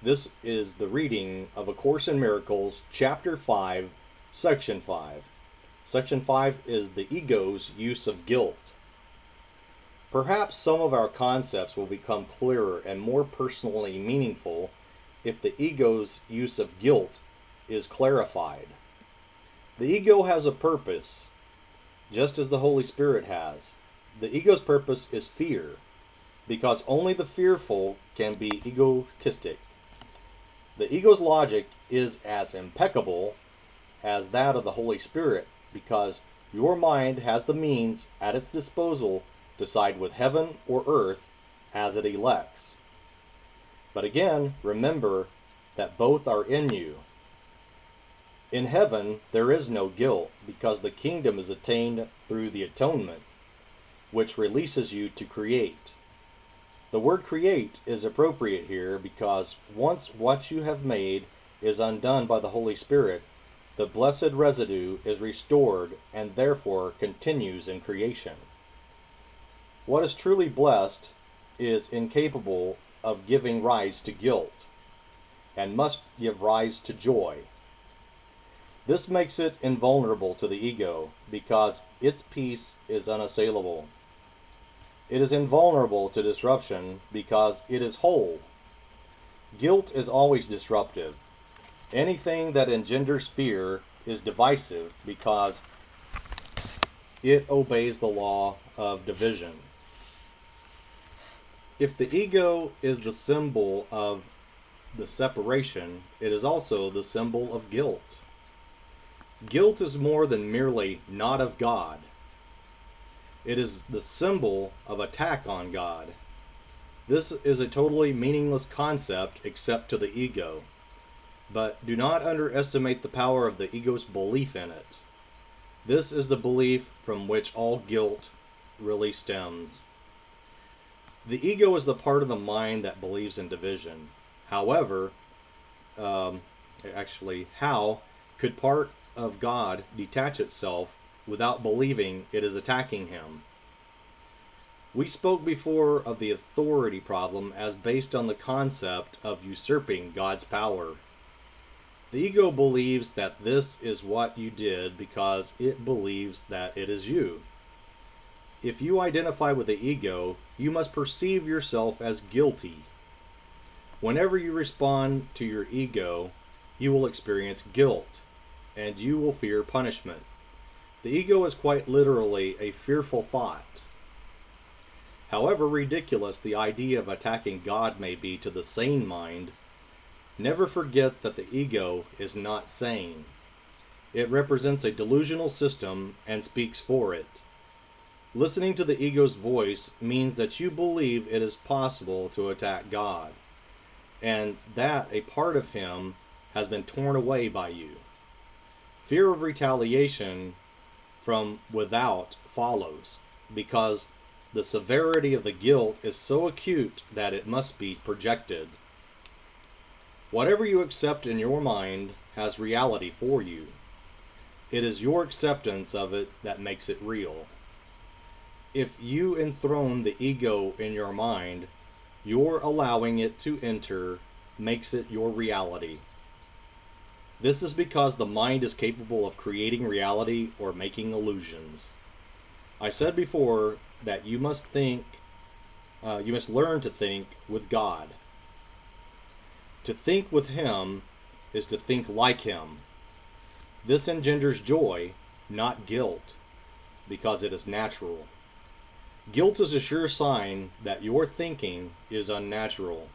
This is the reading of A Course in Miracles, Chapter 5, Section 5. Section 5 is the ego's use of guilt. Perhaps some of our concepts will become clearer and more personally meaningful if the ego's use of guilt is clarified. The ego has a purpose, just as the Holy Spirit has. The ego's purpose is fear, because only the fearful can be egotistic. The ego's logic is as impeccable as that of the Holy Spirit, because your mind has the means at its disposal to side with heaven or earth as it elects. But again, remember that both are in you. In heaven, there is no guilt, because the kingdom is attained through the atonement, which releases you to create. The word create is appropriate here because once what you have made is undone by the Holy Spirit, the blessed residue is restored and therefore continues in creation. What is truly blessed is incapable of giving rise to guilt, and must give rise to joy. This makes it invulnerable to the ego, because its peace is unassailable. It is invulnerable to disruption because it is whole. Guilt is always disruptive. Anything that engenders fear is divisive because it obeys the law of division. If the ego is the symbol of the separation, it is also the symbol of guilt. Guilt is more than merely not of God. It is the symbol of attack on God. This is a totally meaningless concept except to the ego. But do not underestimate the power of the ego's belief in it. This is the belief from which all guilt really stems. The ego is the part of the mind that believes in division. However, how could part of God detach itself without believing it is attacking him? We spoke before of the authority problem as based on the concept of usurping God's power. The ego believes that this is what you did because it believes that it is you. If you identify with the ego, you must perceive yourself as guilty. Whenever you respond to your ego, you will experience guilt, and you will fear punishment. The ego is quite literally a fearful thought. However ridiculous the idea of attacking God may be to the sane mind, never forget that the ego is not sane. It represents a delusional system and speaks for it. Listening to the ego's voice means that you believe it is possible to attack God, and that a part of him has been torn away by you. Fear of retaliation from without follows, because the severity of the guilt is so acute that it must be projected. Whatever you accept in your mind has reality for you. It is your acceptance of it that makes it real. If you enthrone the ego in your mind, your allowing it to enter makes it your reality. This is because the mind is capable of creating reality or making illusions. I said before that you must learn to think with God. To think with him is to think like him. This engenders joy, not guilt, because it is natural. Guilt is a sure sign that your thinking is unnatural.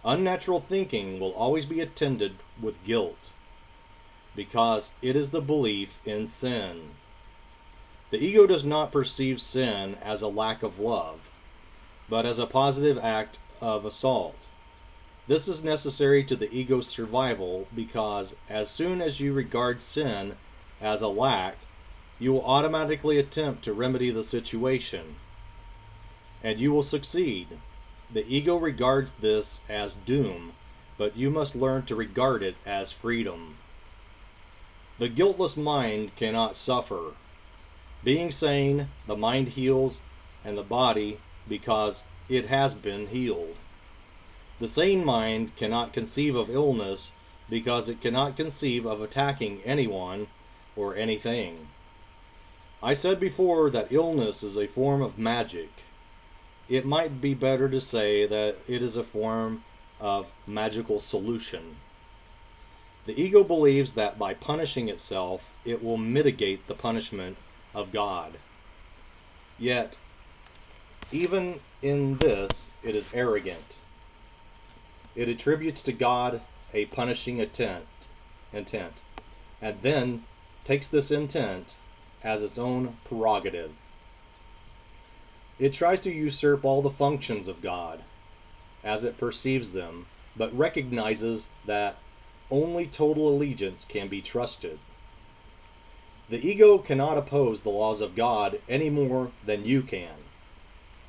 Unnatural thinking will always be attended with guilt, because it is the belief in sin. The ego does not perceive sin as a lack of love, but as a positive act of assault. This is necessary to the ego's survival because as soon as you regard sin as a lack, you will automatically attempt to remedy the situation, and you will succeed. The ego regards this as doom, but you must learn to regard it as freedom. The guiltless mind cannot suffer. Being sane, the mind heals and the body because it has been healed. The sane mind cannot conceive of illness because it cannot conceive of attacking anyone or anything. I said before that illness is a form of magic. It might be better to say that it is a form of magical solution. The ego believes that by punishing itself, it will mitigate the punishment of God. Yet, even in this, it is arrogant. It attributes to God a punishing intent, and then takes this intent as its own prerogative. It tries to usurp all the functions of God as it perceives them, but recognizes that only total allegiance can be trusted. The ego cannot oppose the laws of God any more than you can,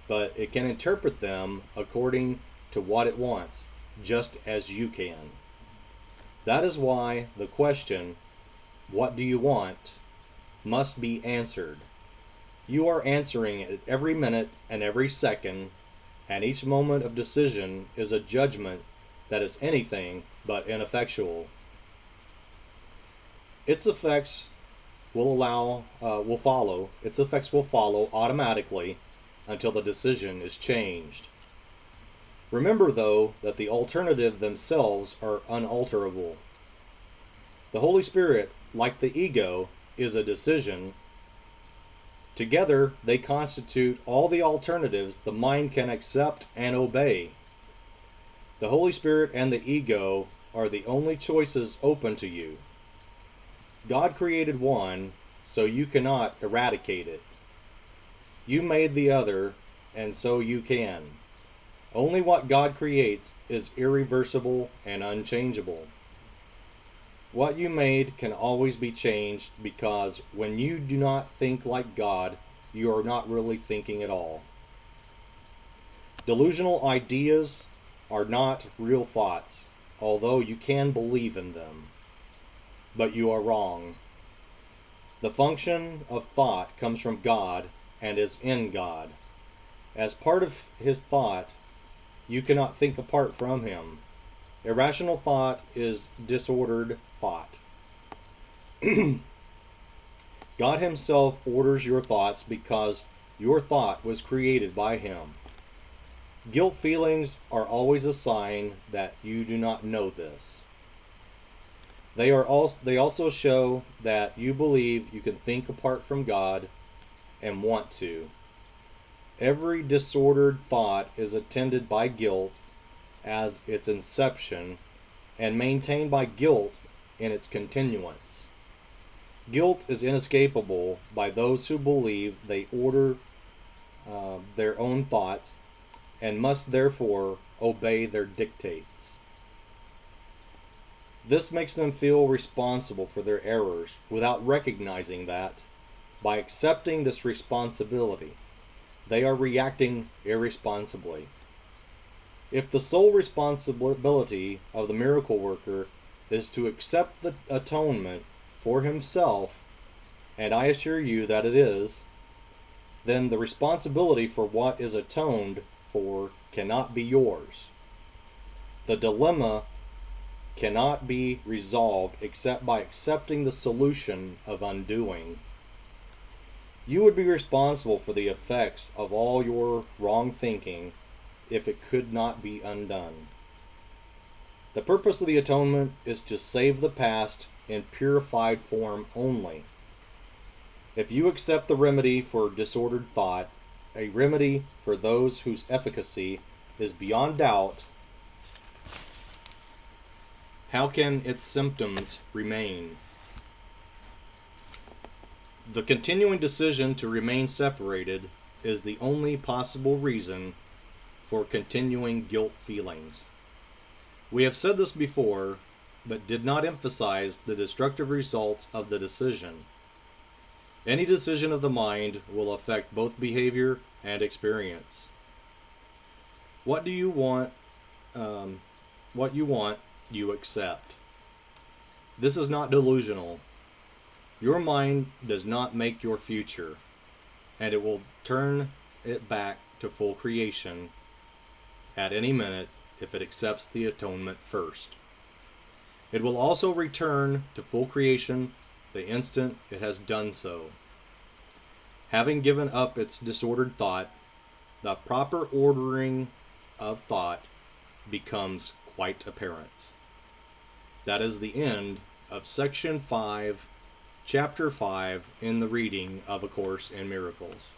but it can interpret them according to what it wants, just as you can. That is why the question, "What do you want?" must be answered. You are answering it every minute and every second, and each moment of decision is a judgment that is anything but ineffectual. Its effects will follow automatically until the decision is changed. Remember, though, that the alternative themselves are unalterable. The Holy Spirit, like the ego, is a decision. Together, they constitute all the alternatives the mind can accept and obey. The Holy Spirit and the ego are the only choices open to you. God created one, so you cannot eradicate it. You made the other, and so you can. Only what God creates is irreversible and unchangeable. What you made can always be changed, because when you do not think like God, you are not really thinking at all. Delusional ideas are not real thoughts, although you can believe in them. But you are wrong. The function of thought comes from God and is in God. As part of His thought, you cannot think apart from Him. Irrational thought is disordered thought. God Himself orders your thoughts because your thought was created by Him. Guilt feelings are always a sign that you do not know this. They also show that you believe you can think apart from God and want to. Every disordered thought is attended by guilt as its inception and maintained by guilt in its continuance. Guilt is inescapable by those who believe they order their own thoughts and must therefore obey their dictates. This makes them feel responsible for their errors without recognizing that, by accepting this responsibility, they are reacting irresponsibly. If the sole responsibility of the miracle worker is to accept the atonement for himself, and I assure you that it is, then the responsibility for what is atoned for cannot be yours. The dilemma cannot be resolved except by accepting the solution of undoing. You would be responsible for the effects of all your wrong thinking if it could not be undone. The purpose of the atonement is to save the past in purified form only. If you accept the remedy for disordered thought, a remedy for those whose efficacy is beyond doubt, how can its symptoms remain? The continuing decision to remain separated is the only possible reason for continuing guilt feelings. We have said this before, but did not emphasize the destructive results of the decision. Any decision of the mind will affect both behavior and experience. What you want, you accept. This is not delusional. Your mind does not make your future, and it will turn it back to full creation at any minute if it accepts the atonement first. It will also return to full creation the instant it has done so. Having given up its disordered thought, the proper ordering of thought becomes quite apparent. That is the end of Section 5, Chapter 5 in the reading of A Course in Miracles.